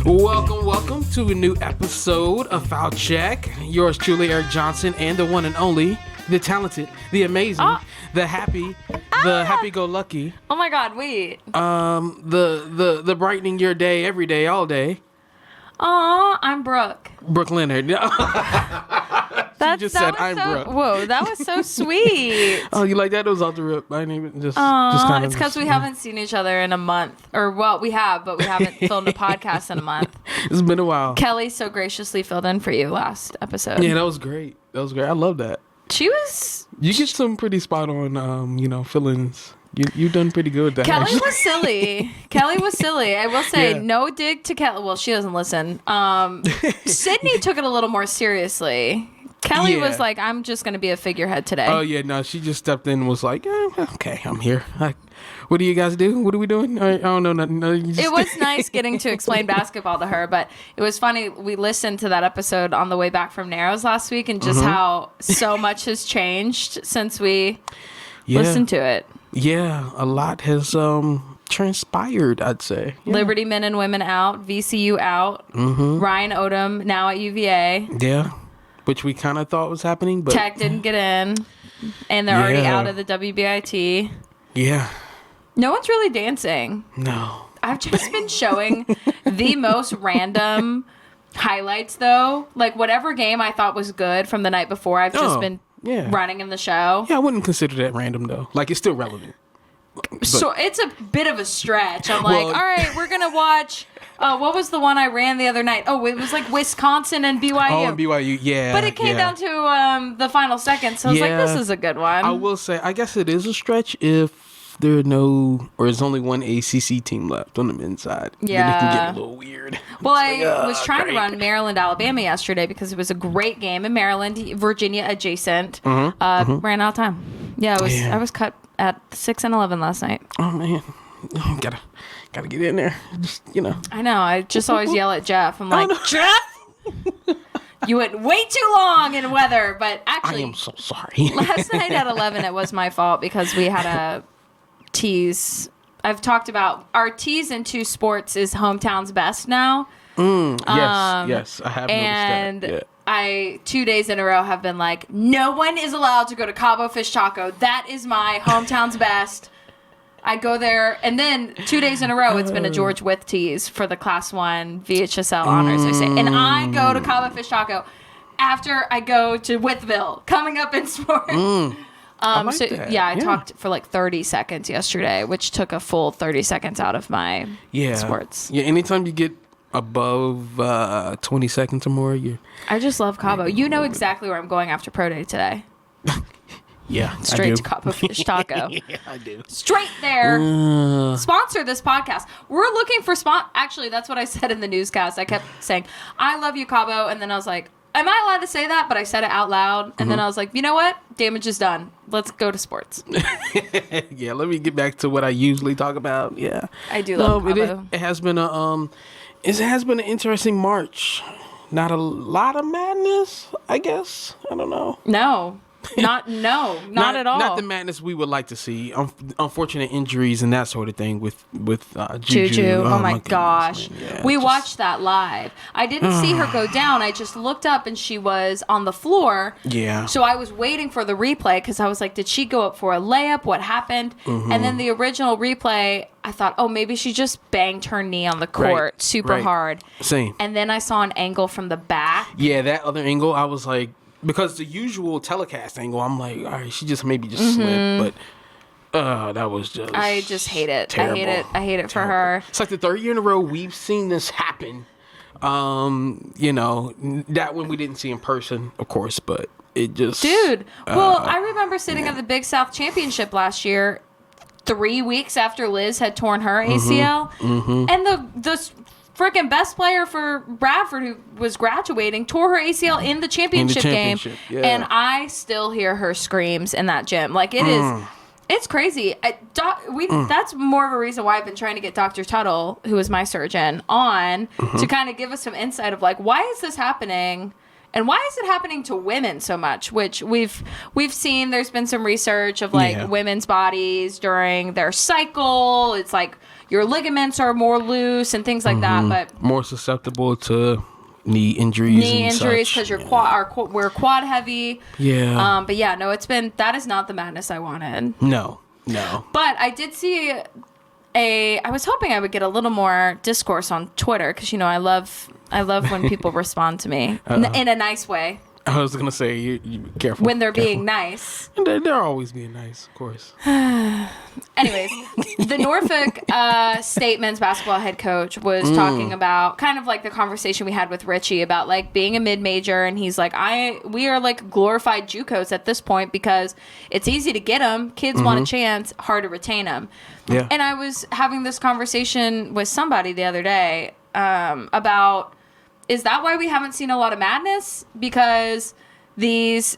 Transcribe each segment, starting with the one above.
Welcome to a new episode of Foul Check. Yours truly, Eric Johnson, and the one and only, the talented, the amazing, the happy, the happy-go-lucky. Oh my God! Wait. The brightening your day every day, all day. I'm Brooke. Brooke Leonard. Brooke. Whoa, that was so sweet. Oh, you like that? It was off the rip. I didn't even just kind of. It's because we haven't seen each other in a month, or well, we have, but we haven't filmed a podcast in a month. It's been a while. Kelly so graciously filled in for you last episode. Yeah, that was great. I love that. She was. You get some pretty spot on, fill-ins. You've done pretty good with that. Kelly was silly. I will say, no dig to Kelly. Well, she doesn't listen. Sydney took it a little more seriously. Kelly was like, I'm just going to be a figurehead today. Oh, yeah. No, she just stepped in and was like, okay, I'm here. What do you guys do? What are we doing? I don't know nothing. No, it was nice getting to explain basketball to her, but it was funny. We listened to that episode on the way back from Narrows last week and just how so much has changed since we listened to it. Yeah, a lot has transpired, I'd say. Yeah. Liberty men and women out, VCU out, Ryan Odom now at UVA. Yeah, which we kind of thought was happening, but Tech didn't get in, and they're already out of the WBIT. Yeah. No one's really dancing. No. I've just been showing the most random highlights, though. Like, whatever game I thought was good from the night before, I've just been running in the show. Yeah, I wouldn't consider that random, though. Like, it's still relevant. So it's a bit of a stretch. I'm like, all right, we're going to watch... what was the one I ran the other night? Oh, it was like Wisconsin and BYU. Oh, and BYU, yeah. But it came down to the final seconds, so I was like, this is a good one. I will say, I guess it is a stretch if there's only one ACC team left on the men's side. Yeah. Then it can get a little weird. Well, I was trying to run Maryland, Alabama yesterday because it was a great game in Maryland, Virginia adjacent. Ran out of time. Yeah, I was cut at 6-11 last night. Oh, man. Gotta get in there. Just, I know. I just always yell at Jeff. I'm like, Jeff! You went way too long in weather, but actually... I am so sorry. Last night at 11, it was my fault because we had a tease. I've talked about our tease into sports is hometown's best now. Yes, I have noticed that. Yeah. I 2 days in a row have been like, no one is allowed to go to Cabo Fish Taco. That is my hometown's best. I go there, and then 2 days in a row, it's been a George Wythe tease for the Class 1 VHSL honors, I say. And I go to Cabo Fish Taco after I go to Wytheville, coming up in sports. I like that. I talked for like 30 seconds yesterday, which took a full 30 seconds out of my sports. Yeah, anytime you get above 20 seconds or more, I just love Cabo. You know exactly where I'm going after Pro Day today. Yeah, straight to Cabo Fish Taco. Yeah, I do. Straight there. Sponsor this podcast. We're looking for Actually, that's what I said in the newscast. I kept saying, I love you, Cabo. And then I was like, am I allowed to say that? But I said it out loud. And then I was like, you know what? Damage is done. Let's go to sports. Yeah, let me get back to what I usually talk about. Yeah. I do love Cabo. It has been an interesting March. Not a lot of madness, I guess. I don't know. Not at all. Not the madness we would like to see. Unfortunate injuries and that sort of thing with Juju. Oh my gosh. Yeah, we watched that live. I didn't see her go down. I just looked up and she was on the floor. Yeah. So I was waiting for the replay because I was like, did she go up for a layup? What happened? And then the original replay, I thought, oh, maybe she just banged her knee on the court super hard. Same. And then I saw an angle from the back. Yeah, that other angle, I was like, because the usual telecast angle, I'm like, all right, she just slipped, but that was just... I just hate it. Terrible. I hate it for her. It's like the third year in a row we've seen this happen. That one we didn't see in person, of course, but it just... Dude, well, I remember sitting at the Big South Championship last year, 3 weeks after Liz had torn her ACL, and the freaking best player for Bradford, who was graduating, tore her ACL in the championship game. Yeah. And I still hear her screams in that gym. Like, it is... It's crazy. That's more of a reason why I've been trying to get Dr. Tuttle, who is my surgeon, on to kind of give us some insight of, like, why is this happening? And why is it happening to women so much? Which we've seen. There's been some research of like women's bodies during their cycle. It's like your ligaments are more loose and things like that, but more susceptible to knee injuries because we're quad heavy. Yeah. But yeah, no, that is not the madness I wanted. No. But I did see I was hoping I would get a little more discourse on Twitter because, I love when people respond to me in a nice way. I was going to say, you be careful. When they're being nice. And they're always being nice, of course. Anyways, the Norfolk State men's basketball head coach was talking about kind of like the conversation we had with Richie about like being a mid-major. And he's like, we are like glorified JUCOs at this point because it's easy to get them. Kids want a chance, hard to retain them. Yeah. And I was having this conversation with somebody the other day about, is that why we haven't seen a lot of madness? Because these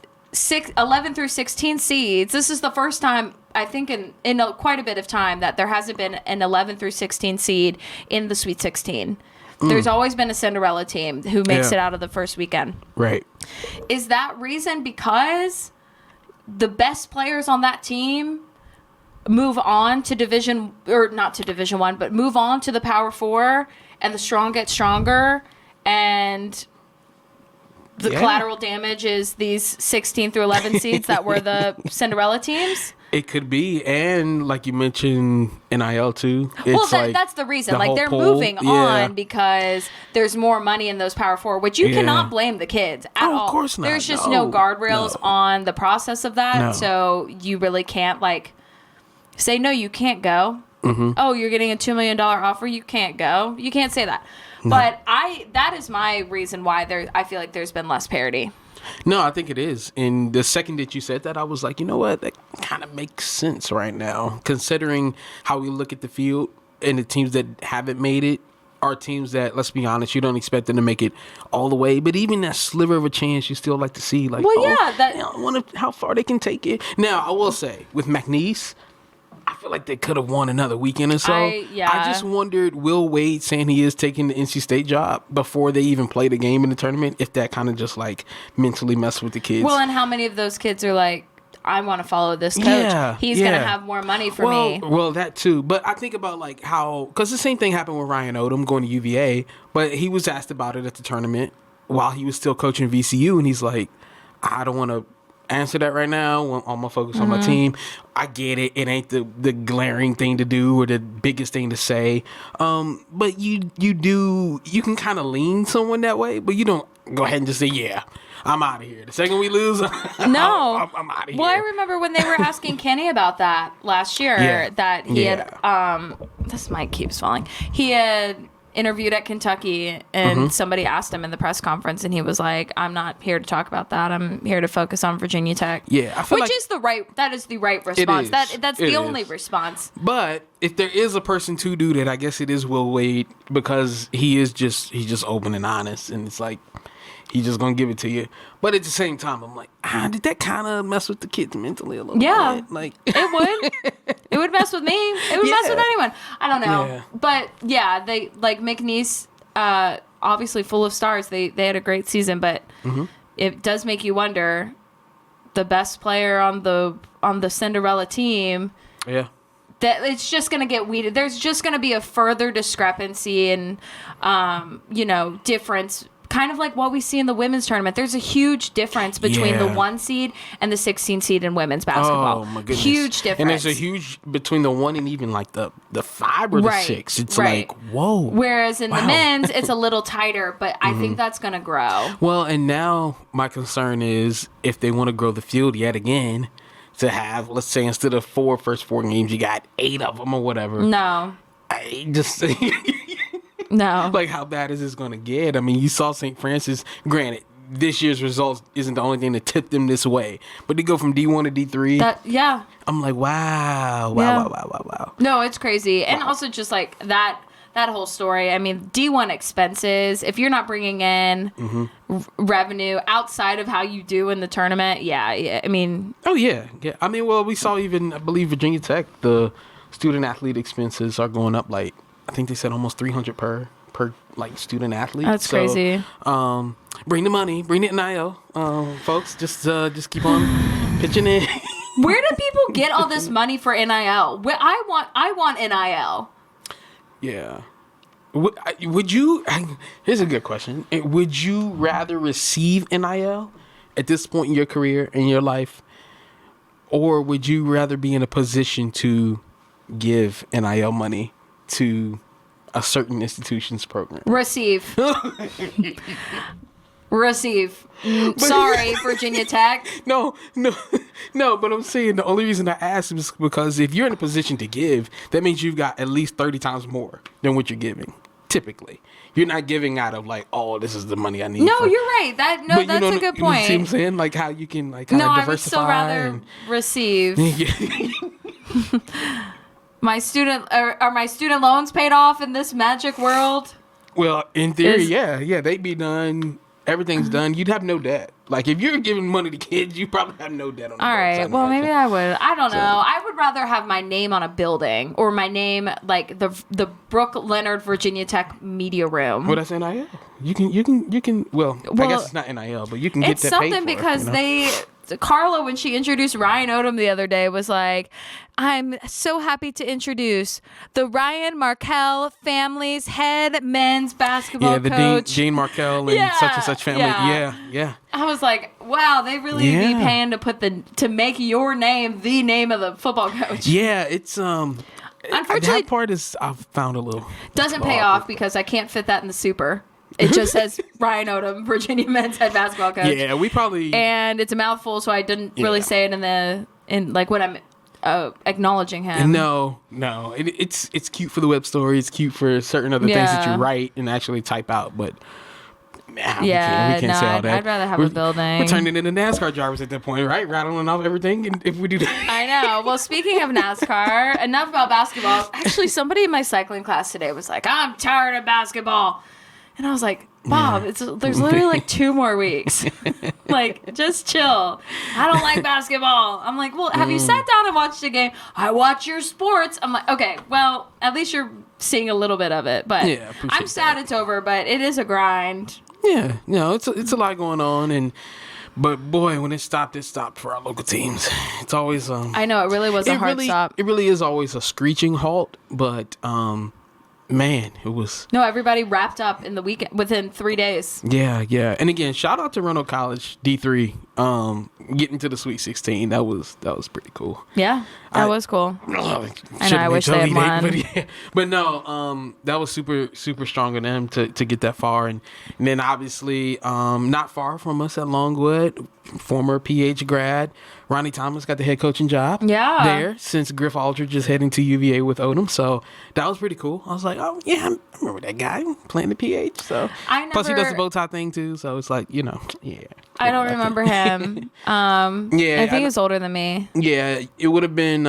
11 through 16 seeds, this is the first time, I think, in quite a bit of time that there hasn't been an 11 through 16 seed in the Sweet 16. There's always been a Cinderella team who makes it out of the first weekend. Right. Is that reason because the best players on that team move on to not to Division 1, but move on to the Power 4 and the strong get stronger? And the collateral damage is these 16 through 11 seeds that were the Cinderella teams? It could be. And like you mentioned, NIL too. It's that's the reason. Like they're moving on because there's more money in those Power 4, which you cannot blame the kids at all. Of course not. There's just no guardrails on the process of that. No. So you really can't like say, no, you can't go. Oh, you're getting a $2 million offer. You can't go. You can't say that. No. But that is my reason why I feel like there's been less parity. No, I think it is. And the second that you said that, I was like, you know what? That kind of makes sense right now, considering how we look at the field and the teams that haven't made it are teams that, let's be honest, you don't expect them to make it all the way. But even that sliver of a chance, you still like to see. Like, I wonder how far they can take it. Now, I will say, with McNeese, I feel like they could have won another weekend or so. I just wondered, Will Wade saying he is taking the NC State job before they even played a game in the tournament, if that kind of just like mentally messed with the kids. Well, and how many of those kids are like, I want to follow this coach. He's going to have more money for me. Well, that too. But I think about like how, because the same thing happened with Ryan Odom going to UVA, but he was asked about it at the tournament while he was still coaching VCU, and he's like, I don't want to answer that right now. I'm gonna focus on my team. I get it. It ain't the glaring thing to do or the biggest thing to say. But you can kind of lean someone that way, but you don't go ahead and just say, yeah, I'm out of here. The second we lose, no, I'm out of here. Well, I remember when they were asking Kenny about that last year, that he had, this mic keeps falling. He had interviewed at Kentucky, and somebody asked him in the press conference, and he was like, I'm not here to talk about that. I'm here to focus on Virginia Tech. Yeah, I feel which is the right response. That's the only response. But if there is a person to do that, I guess it is Will Wade, because he's just open and honest, and it's like he's just gonna give it to you. But at the same time, I'm like, did that kind of mess with the kids mentally a little bit? Like, it would. It would mess with me. It would mess with anyone. I don't know. Yeah. But yeah, they like McNeese, obviously full of stars. They had a great season, but it does make you wonder, the best player on the Cinderella team. Yeah. That it's just going to get weeded. There's just going to be a further discrepancy and, difference. Kind of like what we see in the women's tournament. There's a huge difference between the 1 seed and the 16 seed in women's basketball. Oh, my goodness. Huge difference. And there's a huge between the 1 and even like the 5 or the 6. It's like, whoa. Whereas in the men's, it's a little tighter, but I think that's going to grow. Well, and now my concern is if they want to grow the field yet again, to have, let's say, instead of first 4 games, you got 8 of them or whatever. No. I just... No. Like, how bad is this going to get? I mean, you saw St. Francis. Granted, this year's results isn't the only thing that tipped them this way. But they go from D1 to D3. I'm like, wow. No, it's crazy. And also just like that whole story. I mean, D1 expenses, if you're not bringing in revenue outside of how you do in the tournament, I mean. Oh, yeah. I mean, well, we saw even, I believe, Virginia Tech, the student athlete expenses are going up like, I think they said almost $300 per per like student athlete. That's crazy. Bring the money, bring the NIL, folks. Just keep on pitching in. Where do people get all this money for NIL? I want NIL. Yeah. Would you? Here's a good question. Would you rather receive NIL at this point in your career, in your life, or would you rather be in a position to give NIL money to a certain institution's program? Receive. Receive. Sorry, Virginia Tech. No. But I'm saying the only reason I asked is because if you're in a position to give, that means you've got at least 30 times more than what you're giving. Typically, you're not giving out of like, oh, this is the money I need. No, you're right. That's a good point. You see what I'm saying? Like how you can like kind of diversify. I would still rather receive. My student are my student loans paid off in this magic world? Well, in theory, yeah, they'd be done. Everything's done. You'd have no debt. Like if you're giving money to kids, you probably have no debt on the All right. Well, maybe I would. I don't know. So. I would rather have my name on a building or my name like the Brooke Leonard Virginia Tech Media Room. Well, that's NIL. You can. Well, I guess it's not NIL, but you can get that paid for. It's something because Carla, when she introduced Ryan Odom the other day, was like, I'm so happy to introduce the Ryan Markell family's head men's basketball coach. Yeah, the Dean Markell and such and such family. Yeah. I was like, wow, they really be paying to make your name the name of the football coach. Yeah, it's unfortunately that part is I've found a little doesn't pay off because I can't fit that in the super. It just says Ryan Odom, Virginia men's head basketball coach. Yeah, we probably and it's a mouthful, so I didn't really say it in like when I'm acknowledging him. No, it's cute for the web story. It's cute for certain other things that you write and actually type out, but. We can't say all that. I'd rather have a building. We're turning into NASCAR drivers at that point, right? Rattling off everything, and if we do that. I know. Well, speaking of NASCAR, enough about basketball. Actually, somebody in my cycling class today was like, "I'm tired of basketball," and I was like, "Bob, there's literally like 2 more weeks. Like, just chill. I don't like basketball." I'm like, "Well, have you sat down and watched a game?" "I watch your sports." I'm like, "Okay, well, at least you're seeing a little bit of it." But I'm sad it's over, but it is a grind. Yeah, it's a lot going on, but boy, when it stopped for our local teams. It's always I know it really was a hard stop. It really is always a screeching halt, but man, it was. No, everybody wrapped up in the weekend within 3 days. Yeah, and again, shout out to Roanoke College D3, getting to the Sweet 16. That was pretty cool. Yeah, that was cool. I wish they had won. But no, that was super super strong of them to get that far, and then obviously not far from us at Longwood, former PH grad Ronnie Thomas got the head coaching job. There since Griff Aldridge is heading to UVA with Odom, so that was pretty cool. I was like, oh yeah, I remember that guy playing the PH. So plus he does the bow tie thing too, so it's like I don't remember him. I think he's older than me. Yeah, it would have been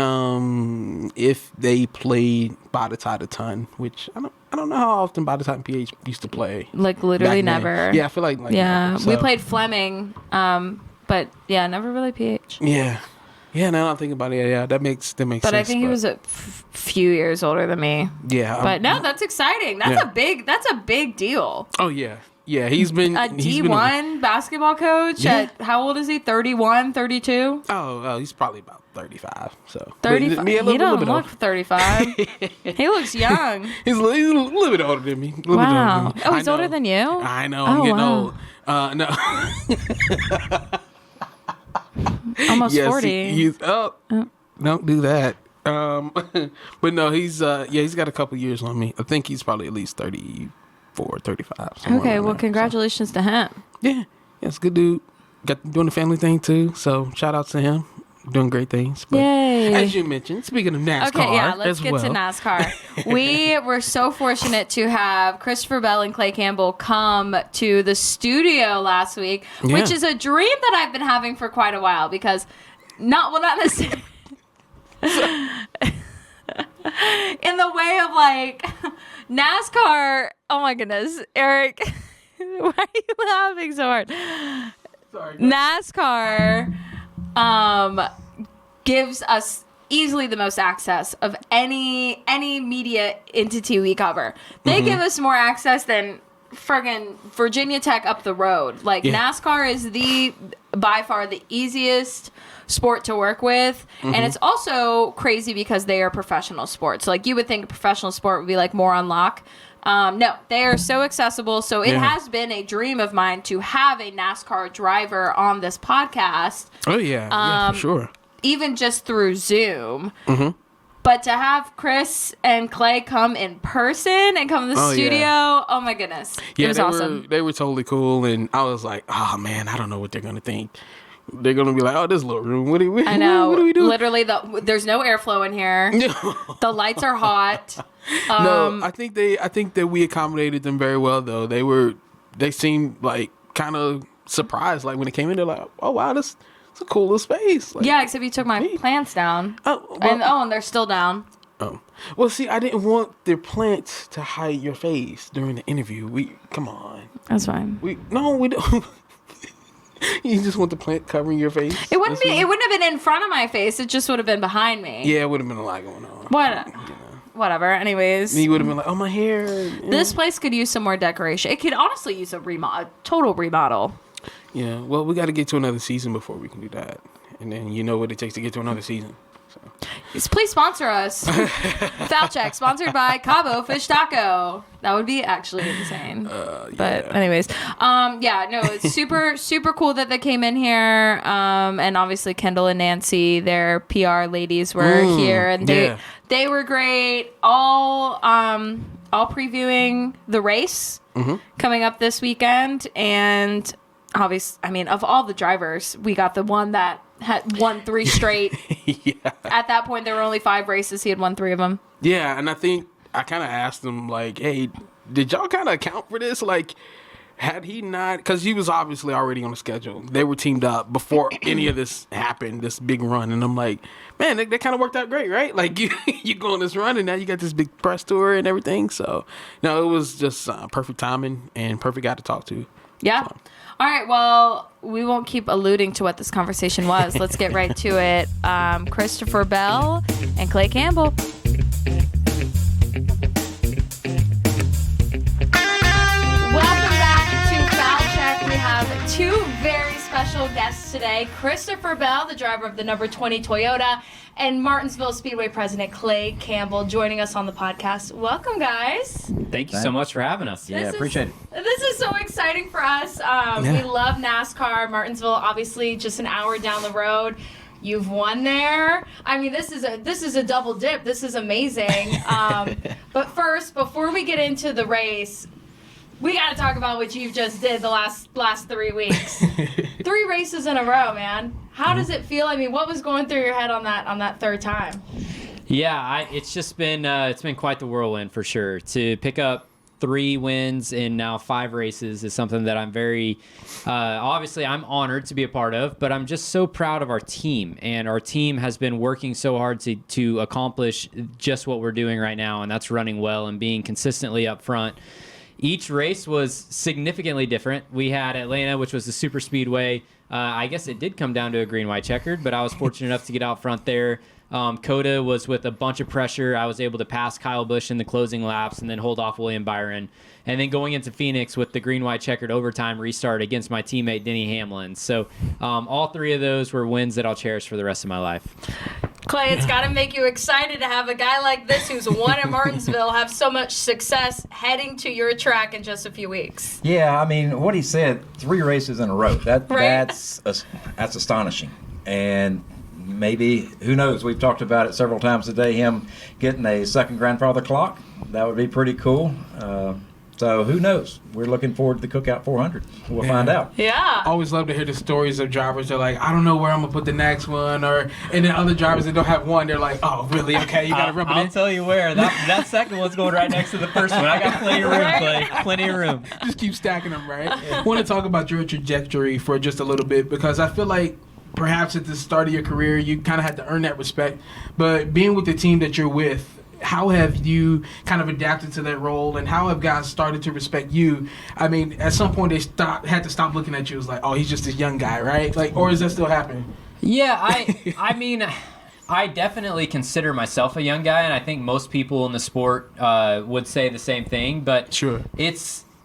if they played Bada Tide a ton, which I don't know how often Bada Tide and PH used to play. Like literally never. Yeah, I feel like never, so. We played Fleming, but never really PH. Yeah, now I'm thinking about it. Yeah, that makes sense. But I think he was a few years older than me. Yeah, but no, that's exciting. That's a big deal. Oh yeah. Yeah, he's been a D1 basketball coach at, how old is he? 31, 32? Oh, he's probably about 35. So 35. He doesn't look 35. He looks young. He's a little bit older than me. Wow. Oh, he's older than you? I know. I'm getting old. No. Almost 40. He's up. Don't do that. But no, he's got a couple years on me. I think he's probably at least 34, 35. Okay, well, congratulations to him. Yeah, it's a good dude. Doing the family thing too. So shout out to him. Doing great things. But yay. As you mentioned, speaking of NASCAR. Okay, let's get to NASCAR. We were so fortunate to have Christopher Bell and Clay Campbell come to the studio last week, which is a dream that I've been having for quite a while because not necessarily in the way of like NASCAR. Oh my goodness, Eric, why are you laughing so hard? Sorry. NASCAR gives us easily the most access of any media entity we cover. They give us more access than friggin' Virginia Tech up the road. Like, NASCAR is by far the easiest sport to work with, and it's also crazy because they are professional sports. Like, you would think a professional sport would be like more on lock. No, they are so accessible. So it has been a dream of mine to have a NASCAR driver on this podcast. Oh yeah, for sure. Even just through Zoom. But to have Chris and Clay come in person and come to the studio, oh my goodness. It was awesome. They were totally cool, and I was like, oh man, I don't know what they're going to think. They're going to be like, oh, this little room, what do we do? Literally, there's no airflow in here. The lights are hot. No, I think that we accommodated them very well, though. They seemed like kind of surprised. Like when it came in, they're like, oh wow, it's a cool little space. Like, yeah, except you took my plants down. Oh, well, and they're still down. Oh, well, see, I didn't want their plants to hide your face during the interview. Come on. That's fine. We don't. You just want the plant covering your face? It wouldn't have been in front of my face. It just would have been behind me. Yeah, it would have been a lot going on. Whatever. Anyways. And you would have been like, oh, my hair. This place could use some more decoration. It could honestly use a total remodel. Yeah. Well, we got to get to another season before we can do that. And then you know what it takes to get to another season. So. Please sponsor us. Foul Check, sponsored by Cabo Fish Taco. That would be actually insane. But anyways, it's super, super cool that they came in here. And obviously Kendall and Nancy, their PR ladies, were here, and they were great. All previewing the race coming up this weekend. And obviously, I mean, of all the drivers, we got the one that had won 3 straight. At that point, there were only 5 races. He had won 3 of them. Yeah, and I think I kind of asked him, like, hey, did y'all kind of account for this? Like, had he not, because he was obviously already on the schedule. They were teamed up before any of this happened, this big run. And I'm like, man, that kind of worked out great, right? Like, you go on this run, and now you got this big press tour and everything. So, no, it was just perfect timing and perfect guy to talk to. Yeah. So. All right, well, we won't keep alluding to what this conversation was. Let's get right to it. Christopher Bell and Clay Campbell. Welcome back to Foul Check. We have 2 very special guests today. Christopher Bell, the driver of the number 20 Toyota, and Martinsville Speedway president Clay Campbell joining us on the podcast. Welcome, guys. Thank you so much for having us. Yeah, appreciate it. This is so exciting for us. We love NASCAR. Martinsville, obviously, just an hour down the road. You've won there. I mean, this is a double dip. This is amazing. But first, before we get into the race, we got to talk about what you just did the last 3 weeks. 3 races in a row, man. How does it feel? I mean, what was going through your head on that third time? Yeah, it's just been quite the whirlwind for sure. To pick up 3 wins in now 5 races is something that I'm very obviously I'm honored to be a part of, but I'm just so proud of our team, and our team has been working so hard to accomplish just what we're doing right now, and that's running well and being consistently up front. Each race was significantly different. We had Atlanta, which was the super speedway. I guess it did come down to a green-white checkered, but I was fortunate enough to get out front there. Coda was with a bunch of pressure. I was able to pass Kyle Busch in the closing laps and then hold off William Byron. And then going into Phoenix with the green-white checkered overtime restart against my teammate Denny Hamlin. So all 3 of those were wins that I'll cherish for the rest of my life. Clay, it's got to make you excited to have a guy like this who's won at Martinsville have so much success heading to your track in just a few weeks. Yeah, I mean, what he said, 3 races in a row. That's astonishing. And maybe, who knows, we've talked about it several times today, him getting a second grandfather clock. That would be pretty cool. So who knows? We're looking forward to the Cookout 400. We'll find out. Yeah. I always love to hear the stories of drivers that are like, I don't know where I'm going to put the next one. And then other drivers that don't have one, they're like, oh, really? Okay, you got to rub it in. I'll tell you where. That second one's going right next to the first one. I got plenty of room, Clay. Plenty of room. Just keep stacking them, right? I want to talk about your trajectory for just a little bit, because I feel like perhaps at the start of your career, you kind of had to earn that respect. But being with the team that you're with, how have you kind of adapted to that role, and how have guys started to respect you? I mean, at some point they had to stop looking at you as like, oh, he's just this young guy, right? Like, or is that still happening? Yeah, I mean, I definitely consider myself a young guy, and I think most people in the sport would say the same thing. But Sure. it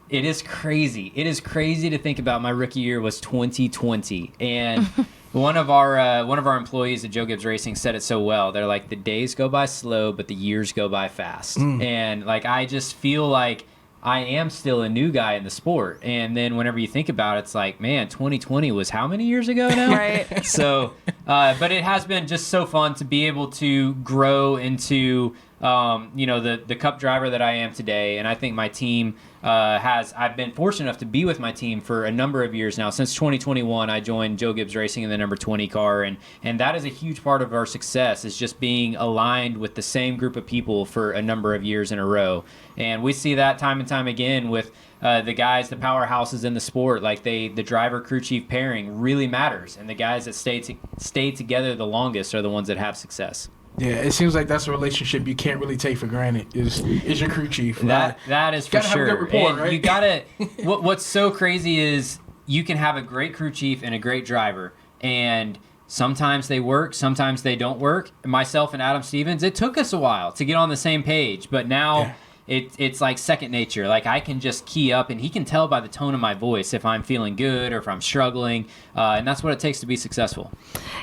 is crazy. It is crazy to think about. My rookie year was 2020, and one of our employees at Joe Gibbs Racing said it so well. They're like, the days go by slow, but the years go by fast. And like, I just feel like I am still a new guy in the sport. And then whenever you think about it, it's like, man, 2020 was how many years ago now? Right. So, but it has been just so fun to be able to grow into, the Cup driver that I am today. And I think my team I've been fortunate enough to be with my team for a number of years now. Since 2021, I joined Joe Gibbs Racing in the number 20 car. And that is a huge part of our success, is just being aligned with the same group of people for a number of years in a row. And we see that time and time again with the guys, the powerhouses in the sport. Like the driver crew chief pairing really matters. And the guys that stay together the longest are the ones that have success. Yeah, it seems like that's a relationship you can't really take for granted. Is your crew chief? That is for gotta sure. Have a good rapport, and right? You gotta. What's so crazy is you can have a great crew chief and a great driver, and sometimes they work, sometimes they don't work. Myself and Adam Stevens, it took us a while to get on the same page, but now. Yeah. It's like second nature. Like, I can just key up, and he can tell by the tone of my voice if I'm feeling good or if I'm struggling, and that's what it takes to be successful.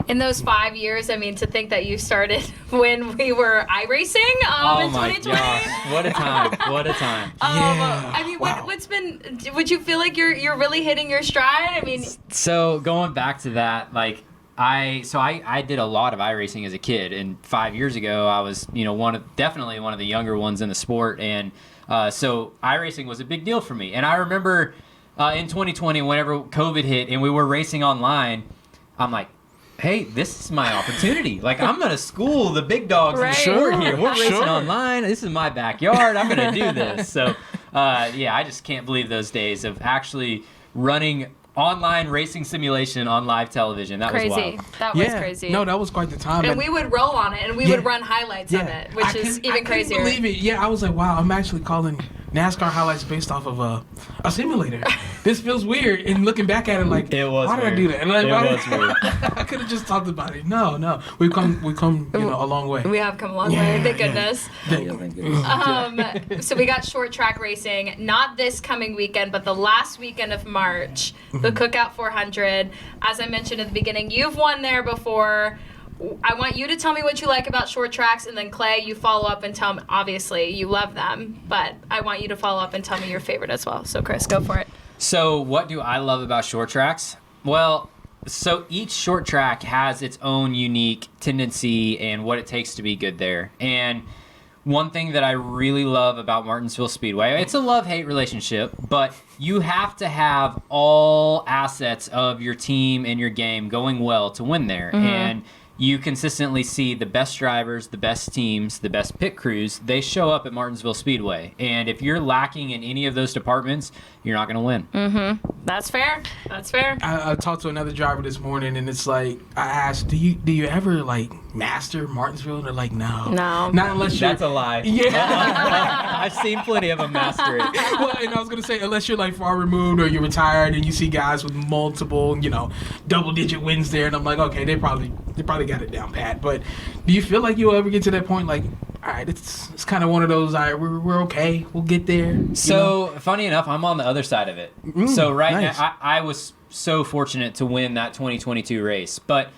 In those 5 years, I mean, to think that you started when we were iRacing in 2020. Gosh, what a time! What a time! I mean, Wow. what's been? Would you feel like you're really hitting your stride? I mean, So going back to that, like. I did a lot of iRacing as a kid, and 5 years ago I was definitely one of the younger ones in the sport, and so iRacing was a big deal for me. And I remember in 2020, whenever COVID hit and we were racing online, I'm like, hey, this is my opportunity. Like, I'm gonna school the big dogs in the sport here. We're racing online. This is my backyard. I'm gonna do this. So I just can't believe those days of actually running online racing simulation on live television. That was wild. That was crazy. No, that was quite the time. And we would roll on it, and we would run highlights of it, which is even crazier. I couldn't believe it. Yeah, I was like, wow, I'm actually calling NASCAR highlights based off of a simulator. This feels weird. And looking back at it, like, it was why weird. did I do that? And like, It was weird. I could have just talked about it. No, we've come, a long way. We have come a long way, thank goodness. Thank goodness. So we got short track racing, not this coming weekend, but the last weekend of March, the Cookout 400. As I mentioned at the beginning, you've won there before. I want you to tell me what you like about short tracks, and then Clay, you follow up and tell me, obviously you love them, but I want you to follow up and tell me your favorite as well. So Chris, go for it. So what do I love about short tracks? Well, so each short track has its own unique tendency and what it takes to be good there. And one thing that I really love about Martinsville Speedway, it's a love-hate relationship, but you have to have all assets of your team and your game going well to win there. Mm-hmm. And you consistently see the best drivers, the best teams, the best pit crews, they show up at Martinsville Speedway. And if you're lacking in any of those departments, you're not going to win. Mm-hmm. That's fair. That's fair. I talked to another driver this morning, and it's like, I asked, do you ever like master Martinsville? And they're like, no, not unless you're. That's a lie. Yeah. I've seen plenty of them master it. Well, and I was gonna say, unless you're like far removed or you're retired and you see guys with multiple, double-digit wins there, and I'm like, okay, they probably got it down pat. But do you feel like you'll ever get to that point, like, all right, it's kind of one of those, all right, we're okay, we'll get there. So funny enough, I'm on the other side of it. So nice. now, I was so fortunate to win that 2022 race, but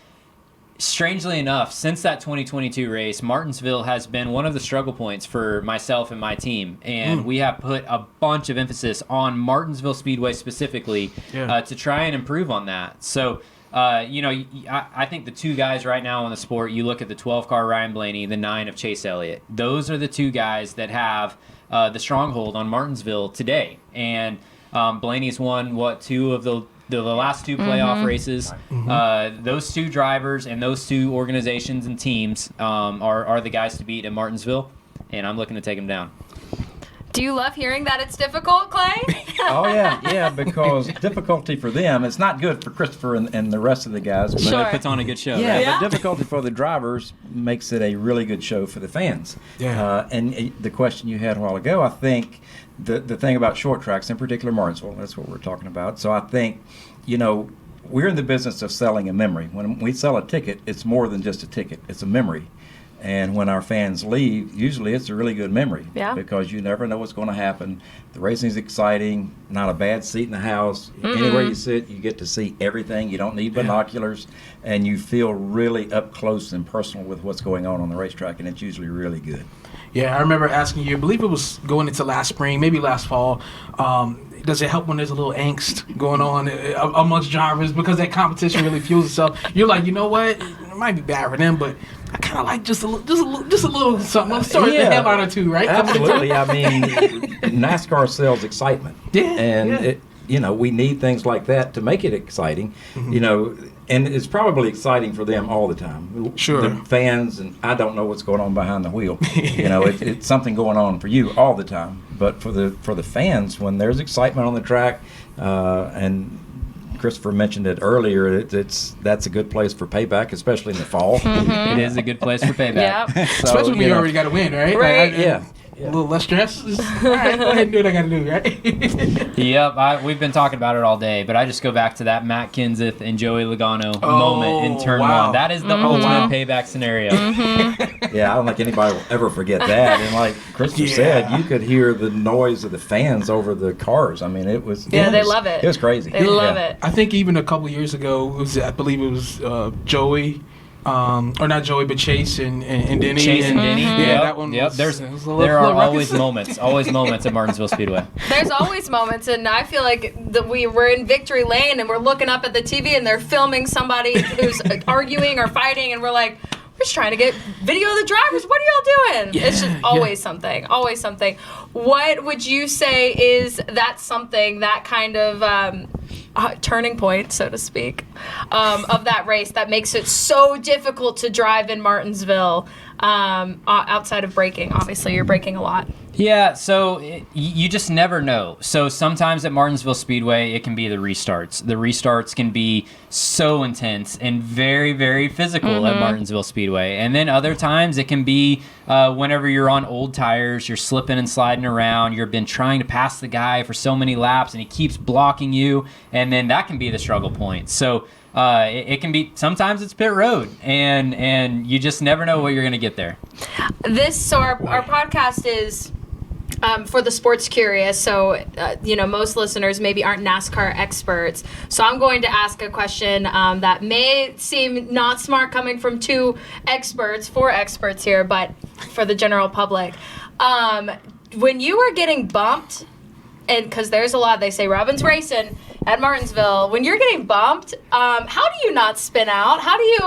strangely enough, since that 2022 race, Martinsville has been one of the struggle points for myself and my team, and we have put a bunch of emphasis on Martinsville Speedway specifically to try and improve on that. So I think the two guys right now in the sport, you look at the 12-car Ryan Blaney, the 9 of Chase Elliott. Those are the two guys that have the stronghold on Martinsville today. And Blaney's won, two of the last two playoff races. Those two drivers and those two organizations and teams are the guys to beat at Martinsville, and I'm looking to take them down. Do you love hearing that it's difficult, Clay? Oh, yeah, because difficulty for them, it's not good for Christopher and the rest of the guys. But Sure. It puts on a good show. Yeah, Right? Yeah. but difficulty for the drivers makes it a really good show for the fans. Yeah. And the question you had a while ago, I think the thing about short tracks, in particular Martinsville, that's what we're talking about. So I think, we're in the business of selling a memory. When we sell a ticket, it's more than just a ticket. It's a memory. And when our fans leave, usually it's a really good memory. Yeah. Because you never know what's going to happen. The racing's exciting, not a bad seat in the house. Anywhere you sit, you get to see everything. You don't need binoculars. And you feel really up close and personal with what's going on the racetrack, and it's usually really good. Yeah, I remember asking you, I believe it was going into last spring, maybe last fall, does it help when there's a little angst going on amongst drivers because that competition really fuels itself? You're like, you know what? It might be bad for them, but I kind of like just a little something. Sorry, a headline or two, right? Absolutely. I mean, NASCAR sells excitement. Yeah. And we need things like that to make it exciting. And it's probably exciting for them all the time. Sure. The fans, and I don't know what's going on behind the wheel. It's something going on for you all the time. But for the fans, when there's excitement on the track, and Christopher mentioned it earlier, that's a good place for payback, especially in the fall. It is a good place for payback. Yep. So, Especially when you already got to win, right? Right. Yeah. A little less stress. All right, go ahead and do what I got to do, right? Yep, we've been talking about it all day, but I just go back to that Matt Kenseth and Joey Logano moment in turn one. That is the ultimate payback scenario. Yeah, I don't think anybody will ever forget that. And like Christopher said, you could hear the noise of the fans over the cars. I mean, it was they love it. It was crazy. They love it. I think even a couple years ago, I believe it was Joey. Or not Joey, but Chase and Denny. Chase and Denny. Yeah, that one. Yep. There are always moments at Martinsville Speedway. There's always moments, and I feel like we were in victory lane and we're looking up at the TV and they're filming somebody who's arguing or fighting, and we're like, we're just trying to get video of the drivers. What are y'all doing? Yeah, it's just always something. Always something. What would you say is that something, that kind of turning point, so to speak, of that race that makes it so difficult to drive in Martinsville, outside of braking? Obviously, you're braking a lot. Yeah, so you just never know. So sometimes at Martinsville Speedway, it can be the restarts. The restarts can be so intense and very, very physical at Martinsville Speedway. And then other times it can be whenever you're on old tires, you're slipping and sliding around, you've been trying to pass the guy for so many laps and he keeps blocking you, and then that can be the struggle point. So it can be, sometimes it's pit road, and you just never know what you're going to get there. Our podcast is for the sports curious, so most listeners maybe aren't NASCAR experts. So I'm going to ask a question that may seem not smart coming from four experts here, but for the general public. When you were getting bumped, and because there's a lot, they say Robin's racing at Martinsville, when you're getting bumped, how do you not spin out? How do you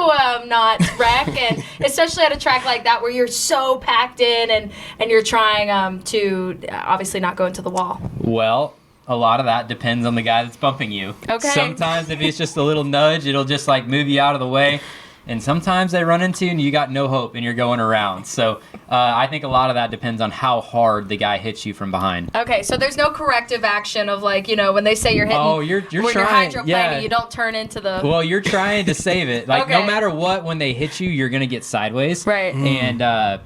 not wreck? And especially at a track like that where you're so packed in and you're trying to obviously not go into the wall. Well, a lot of that depends on the guy that's bumping you. Okay. Sometimes if it's just a little nudge, it'll just like move you out of the way. And sometimes they run into you and you got no hope and you're going around. So I think a lot of that depends on how hard the guy hits you from behind. Okay, so there's no corrective action of when they say you're hitting. Oh, you're when trying. You're hydroplaning, Yeah. you don't turn into the. Well, you're trying to save it. Like no Okay. matter what, when they hit you, you're gonna get sideways. Right. And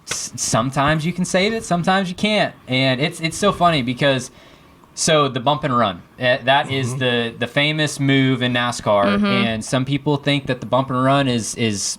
sometimes you can save it, sometimes you can't. And it's so funny because. So the bump and run, that is the famous move in NASCAR, and some people think that the bump and run is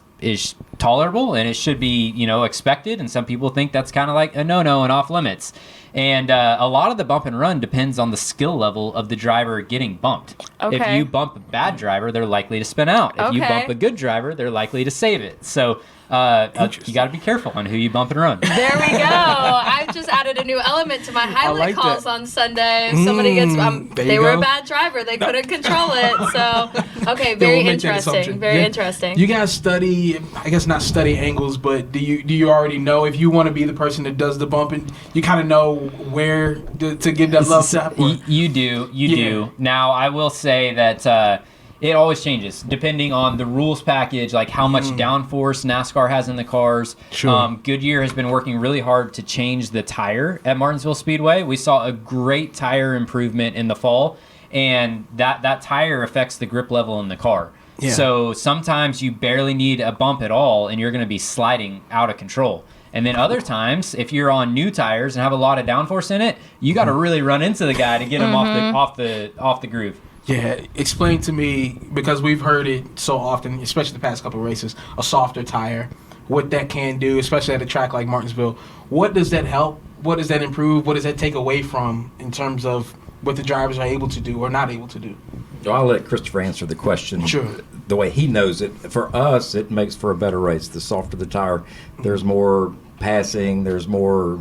tolerable and it should be expected, and some people think that's kind of like a no-no and off limits. And a lot of the bump and run depends on the skill level of the driver getting bumped. Okay. If you bump a bad driver, they're likely to spin out. If you Okay. bump a good driver, they're likely to save it. So you got to be careful on who you bump and run. There we go. I've just added a new element to my highlight like calls that. on Sunday. If somebody gets, there they you were go. a bad driver. They couldn't control it. So, okay, Yeah, very we'll make that interesting. assumption. Very Yeah. interesting. You guys study, I guess not study angles, but do you already know if you want to be the person that does the bumping? You kind of know where to give that love tap? Or? You do. Now, I will say that it always changes depending on the rules package, like how much downforce NASCAR has in the cars. Sure. Goodyear has been working really hard to change the tire at Martinsville Speedway. We saw a great tire improvement in the fall, and that tire affects the grip level in the car. Yeah. So sometimes you barely need a bump at all, and you're going to be sliding out of control. And then other times, if you're on new tires and have a lot of downforce in it, you got to really run into the guy to get him off the groove. Yeah, explain to me, because we've heard it so often, especially the past couple of races, a softer tire, what that can do, especially at a track like Martinsville. What does that help? What does that improve? What does that take away from in terms of what the drivers are able to do or not able to do? So I'll let Christopher answer the question. Sure. The way he knows it. For us, it makes for a better race. The softer the tire, there's more passing, there's more,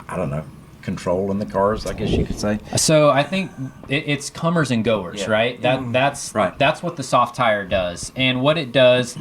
I don't know, control in the cars, I guess you could say. So I think it's comers and goers, right? That's Right. That's what the soft tire does, and what it does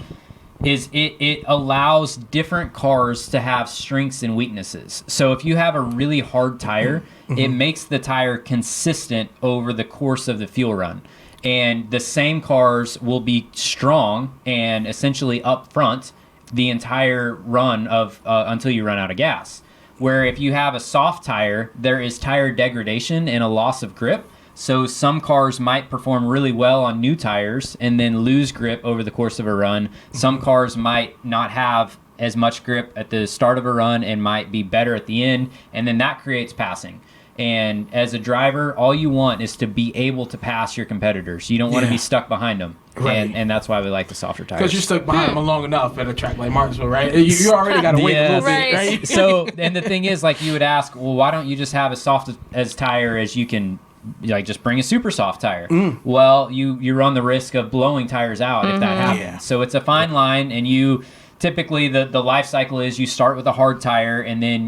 is it allows different cars to have strengths and weaknesses. So if you have a really hard tire, it makes the tire consistent over the course of the fuel run. And the same cars will be strong and essentially up front the entire run of until you run out of gas. Where if you have a soft tire, there is tire degradation and a loss of grip. So some cars might perform really well on new tires and then lose grip over the course of a run. Some cars might not have as much grip at the start of a run and might be better at the end, and then that creates passing. And as a driver, all you want is to be able to pass your competitors. You don't want to be stuck behind them. Right. And that's why we like the softer tires. Because you're stuck behind them long enough at a track like Martinsville, right? You already got to wait a little bit, right? So, and the thing is, like, you would ask, well, why don't you just have as soft as tire as you can, like, just bring a super soft tire? Well, you run the risk of blowing tires out if that happens. Yeah. So it's a fine line, and you typically the life cycle is you start with a hard tire, and then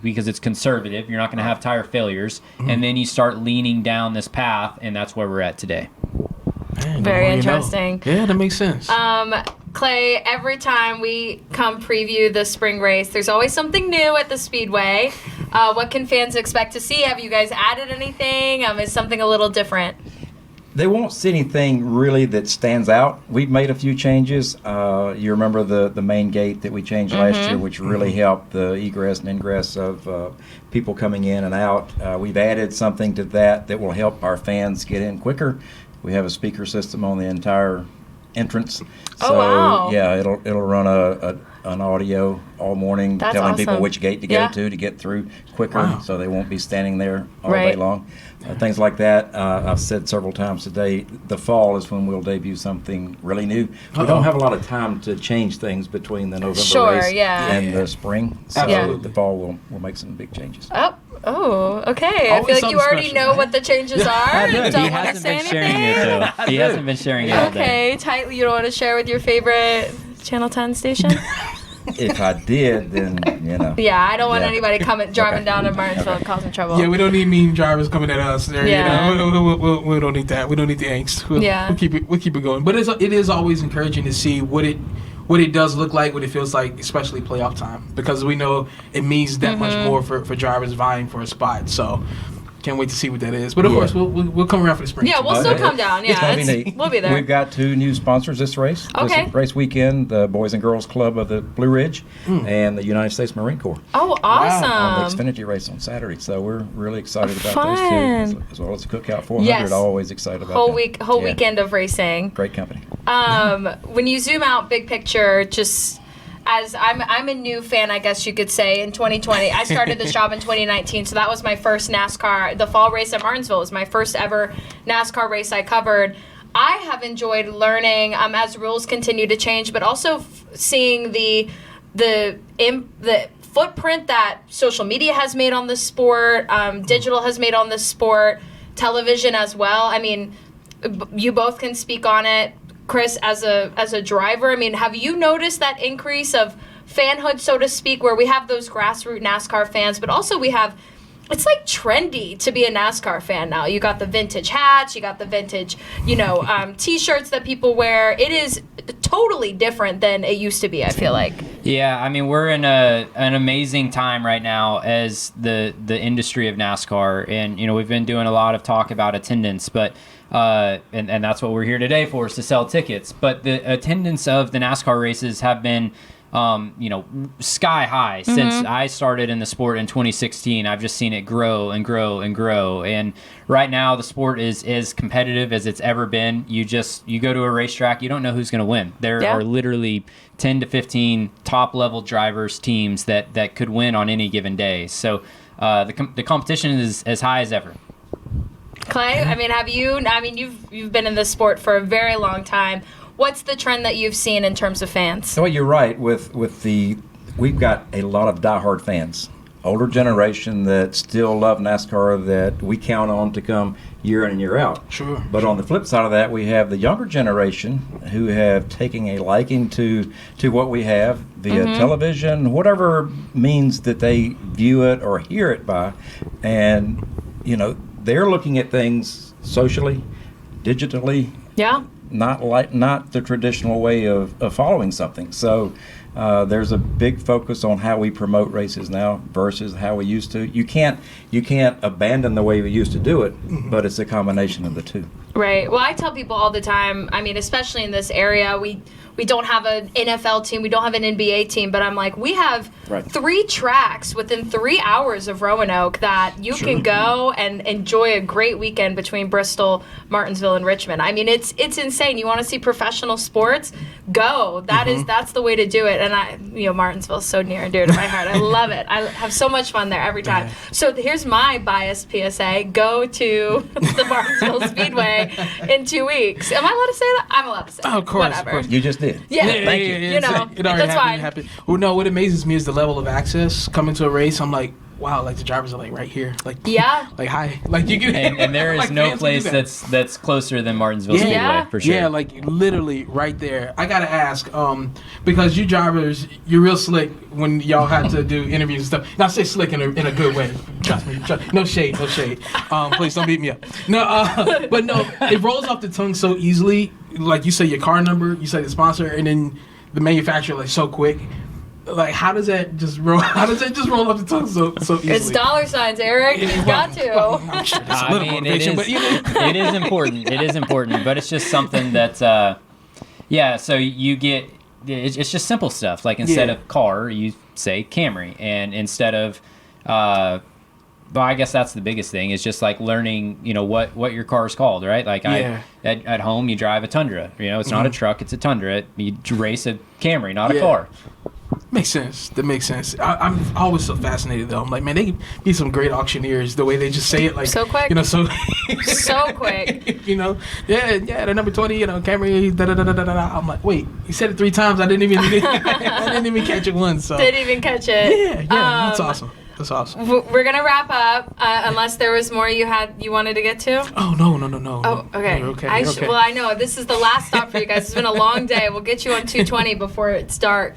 because it's conservative, you're not going to have tire failures, and then you start leaning down this path, and that's where we're at today. Man, Very you know. interesting. Yeah, that makes sense. Clay, every time we come preview the spring race, there's always something new at the Speedway. What can fans expect to see? Have you guys added anything? Is something a little different? They won't see anything really that stands out. We've made a few changes. You remember the main gate that we changed last year, which really helped the egress and ingress of people coming in and out. We've added something to that will help our fans get in quicker. We have a speaker system on the entire entrance. So, wow. yeah, it'll run an audio all morning That's telling people awesome. which gate to go to get through quicker, so they won't be standing there all day Right. long. Things like that. I've said several times today, the fall is when we'll debut something really new. We don't have a lot of time to change things between the November race and the spring. So the fall we'll make some big changes. Oh, okay. I Always feel like you something already special, know right? what the changes are. He Don't want to hasn't say been sharing anything. it, though. He hasn't been sharing it all day. Okay, tightly. You don't want to share with your favorite Channel 10 station? If I did, then, Yeah, I don't want Yeah. anybody driving Okay. down to Martinsville and causing trouble. Yeah, we don't need mean drivers coming at us. There, Yeah. you know? We don't need that. We don't need the angst. We'll keep it going. But it is always encouraging to see what it does look like, what it feels like, especially playoff time, because we know it means that much more for drivers vying for a spot. So can't wait to see what that is. But of course, we'll come around for the spring. Yeah, too. we'll still come down. It's gonna be Yeah, neat. we'll be there. We've got 2 new sponsors this race. Okay. This race weekend, the Boys and Girls Club of the Blue Ridge and the United States Marine Corps Oh, on the awesome. Xfinity race on Saturday. So we're really excited about Fun. those 2, as well as the Cookout 400. Yes. Always excited about Whole that. whole Yeah. weekend of racing. Great company. When you zoom out big picture, just as I'm a new fan, I guess you could say, in 2020. I started this job in 2019, so that was my first NASCAR. The fall race at Martinsville was my first ever NASCAR race I covered. I have enjoyed learning as rules continue to change, but also seeing the footprint that social media has made on the sport, digital has made on the sport, television as well. I mean, you both can speak on it. Chris, as a driver, I mean, have you noticed that increase of fanhood, so to speak, where we have those grassroots NASCAR fans, but also it's like trendy to be a NASCAR fan now. You got the vintage hats, you got the vintage, T-shirts that people wear. It is totally different than it used to be, I feel like. Yeah, I mean, we're in an amazing time right now as the industry of NASCAR, and we've been doing a lot of talk about attendance, but and that's what we're here today for, is to sell tickets. But the attendance of the NASCAR races have been sky high since I started in the sport in 2016. I've just seen it grow and grow and grow. And right now the sport is as competitive as it's ever been. You go to a racetrack, you don't know who's going to win. There are literally 10 to 15 top level drivers teams that could win on any given day. So the competition is as high as ever. Clay, I mean, you've been in this sport for a very long time. What's the trend that you've seen in terms of fans? Well, you're right. We've got a lot of diehard fans, older generation that still love NASCAR that we count on to come year in and year out. Sure. But on the flip side of that, we have the younger generation who have taken a liking to what we have via television, whatever means that they view it or hear it by, and they're looking at things socially, digitally. Yeah. Not the traditional way of following something. So there's a big focus on how we promote races now versus how we used to. You can't abandon the way we used to do it, but it's a combination of the two. Right. Well, I tell people all the time, I mean, especially in this area, we don't have an NFL team, we don't have an NBA team, but I'm like, we have 3 tracks within 3 hours of Roanoke that you can go and enjoy a great weekend between Bristol, Martinsville, and Richmond. I mean, it's insane. You want to see professional sports? Go. That's the way to do it. And Martinsville is so near and dear to my heart. I love it. I have so much fun there every time. So here's my biased PSA. Go to the Martinsville Speedway in 2 weeks. Am I allowed to say that? I'm allowed to say Oh, of course, whatever. of course. You just did. Yeah, Thank you. It that's already fine. happened. Well, no, what amazes me is the level of access coming to a race. I'm like, wow, like the drivers are like right here, like like hi, like you can. And there is like, no fans place can do that. that's closer than Martinsville Speedway Yeah. for sure. Yeah, like literally right there. I gotta ask, because you drivers, you're real slick when y'all have to do interviews and stuff. Now I say slick in a good way. Trust me. No shade. Please don't beat me up. No, but no, it rolls off the tongue so easily. Like you say your car number, you say the sponsor, and then the manufacturer like so quick. Like how does that just roll? How does that just roll off the tongue so easily? It's dollar signs, Eric. You've got to. I'm sure that's a little motivation, but it is important. It is important, but it's just something that, so you get, it's just simple stuff. Like instead of car, you say Camry, and instead of, I guess that's the biggest thing is just like learning, what your car is called, right? Like at home, you drive a Tundra. It's not a truck, it's a Tundra. You race a Camry, not a car. Makes sense. That makes sense. I'm always so fascinated though. I'm like, man, they could be some great auctioneers. The way they just say it, like so quick. So quick. The number 20, Camry. Da da da da da da. I'm like, wait, you said it 3 times. I didn't even catch it once. So Didn't even catch it. Yeah, that's awesome. That's awesome. We're gonna wrap up unless there was more you wanted to get to. Oh no. Oh, okay. You're okay. Well, I know this is the last stop for you guys. It's been a long day. We'll get you on 220 before it's dark.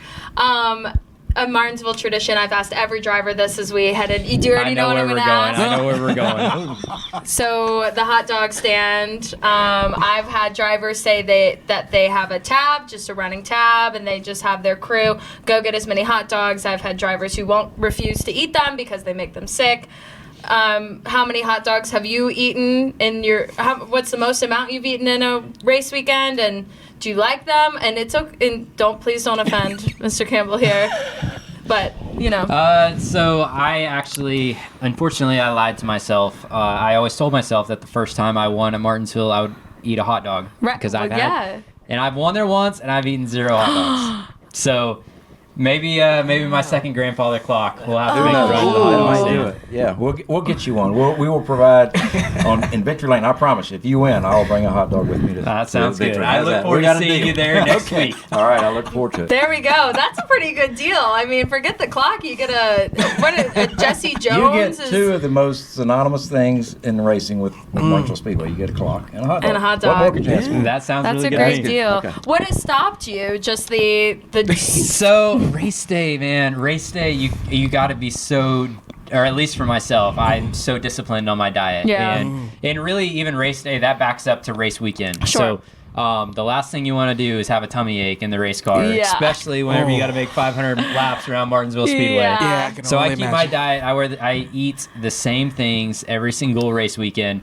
A Martinsville tradition. I've asked every driver this as we head in. Do you already know what I'm going to ask? I know where we're going. So the hot dog stand. I've had drivers say that they have a tab, just a running tab, and they just have their crew go get as many hot dogs. I've had drivers who won't refuse to eat them because they make them sick. How many hot dogs have you eaten in what's the most amount you've eaten in a race weekend, and do you like them? And it's okay, and please don't offend Mr. Campbell here, but So I actually, unfortunately, I lied to myself. I always told myself that the first time I won at Martinsville, I would eat a hot dog because and I've won there once, and I've eaten 0 hot dogs. So. Maybe my second grandfather clock will have to make a run. That might do it. Yeah, we'll get you one. We will provide in Victory Lane. I promise you, if you win, I'll bring a hot dog with me. That sounds good. Victory. I look forward to seeing you there next week. All right, I look forward to it. There we go. That's a pretty good deal. I mean, forget the clock. You get a Jesse Jones. You get 2 of the most synonymous things in racing with Martinsville Speedway. You get a clock and a hot dog. And a hot dog. What more could you ask for? That sounds That's really a good. great deal. Okay. What has stopped you? Just the So race day, man. Race day, you got to be so, or at least for myself, I'm so disciplined on my diet. Yeah. And really, even race day, that backs up to race weekend. Sure. So the last thing you want to do is have a tummy ache in the race car, especially whenever you got to make 500 laps around Martinsville Speedway. Yeah. So I keep my diet. I eat the same things every single race weekend.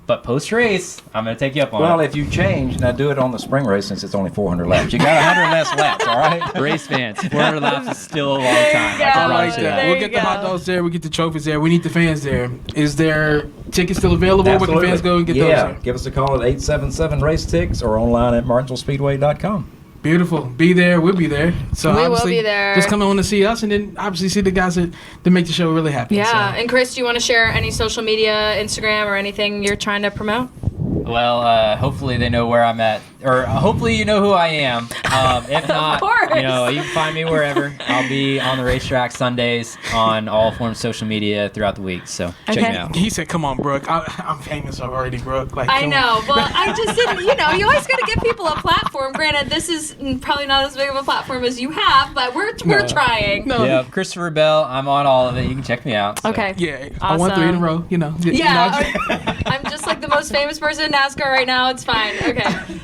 But post-race, I'm going to take you up on it. Well, if you change, now do it on the spring race since it's only 400 laps. You got 100 less laps, all right? Race fans, 400 laps is still a long time. go. I I promise like you that. There We'll you get the go. hot dogs there. We get the trophies there. We need the fans there. Is there tickets still available? Where can fans go and get those? Give us a call at 877-RACE-TICKS or online at martinsvillespeedway.com. Beautiful. Be there. We'll be there. So We will obviously, be there. Just come on to see us, and then obviously see the guys that make the show really happy. Yeah. So. And Chris, do you want to share any social media, Instagram, or anything you're trying to promote? Well, hopefully they know where I'm at, or hopefully you know who I am. If not, course. you know, you can find me wherever. I'll be on the racetrack Sundays on all forms of social media throughout the week. So check Okay. me out. He said, "Come on, Brooke. I'm famous already, Brooke." Like, I come know. on. Well, I just didn't, you always got to give people a platform. Granted, this is probably not as big of a platform as you have, but we're trying. No. Yeah, Christopher Bell. I'm on all of it. You can check me out. So. Okay. Yeah, I won 3 in a row. You know. Yeah, I'm just like the most famous person in NASCAR right now. It's fine. Okay.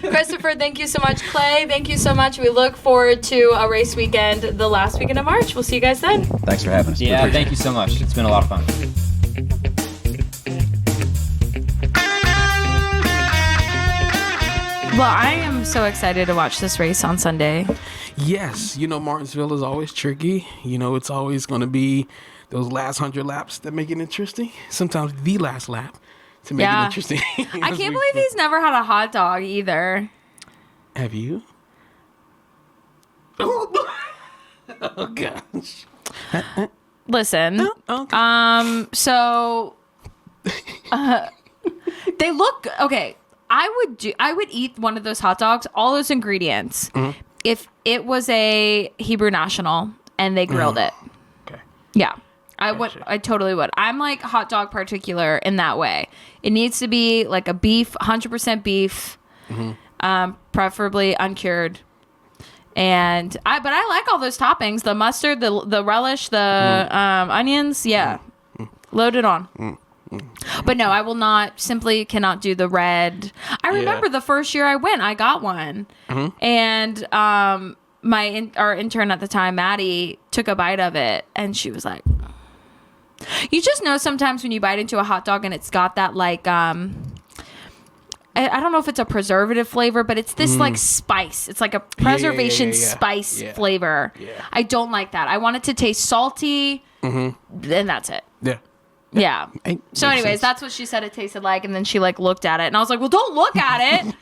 Christopher, thank you so much. Clay, thank you so much. We look forward to a race weekend the last weekend of March. We'll see you guys then. Thanks for having us. Yeah, thank you so much. It's been a lot of fun. Well, I am so excited to watch this race on Sunday. Yes, Martinsville is always tricky. It's always going to be those last 100 laps that make it interesting. Sometimes the last lap to make it interesting. I can't believe he's never had a hot dog either. Have you? Oh gosh. Listen, Okay. so they look okay. I would eat one of those hot dogs, all those ingredients, if it was a Hebrew National and they grilled it. Okay. Yeah. I would. Gotcha. I totally would. I'm like hot dog particular in that way. It needs to be like a beef, 100% beef, preferably uncured. But I like all those toppings: the mustard, the relish, the onions. Yeah, loaded on. But no, I will not. Simply cannot do the red. I remember the first year I went, I got one, and our intern at the time, Maddie, took a bite of it, and she was like, "You just know sometimes when you bite into a hot dog and it's got that like I don't know if it's a preservative flavor, but it's this like spice. It's like a preservation spice flavor. Yeah. I don't like that. I want it to taste salty, and that's it. Yeah. Yeah. So, anyways, sense. that's what she said it tasted like, and then she like looked at it, and I was like, "Well, don't look at it."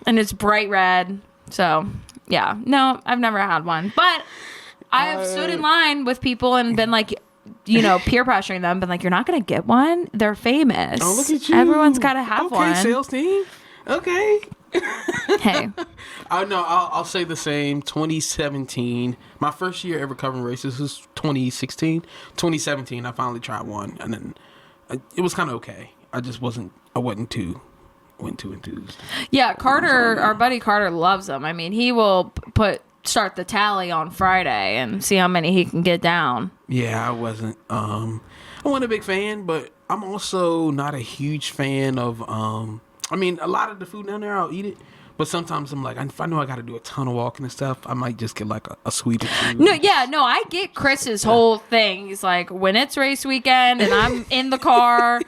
And it's bright red. So, yeah, no, I've never had one, but I have stood in line with people and been like, peer pressuring them, been like, "You're not gonna get one. They're famous. Oh, look at you. Everyone's gotta have one." Okay, sales team. Okay. Hey, I'll say the same. 2017, my first year ever covering races was 2016. 2017, I finally tried one, and then it was kind of okay. I wasn't too enthused. yeah, Carter, our buddy Carter loves them. I mean, he will start the tally on Friday and see how many he can get down. Yeah, I wasn't a big fan, but I'm also not a huge fan of a lot of the food down there, I'll eat it. But sometimes I'm like, if I know I got to do a ton of walking and stuff, I might just get like a sweet or two. No, I get Chris's whole thing. He's like, when it's race weekend and I'm in the car.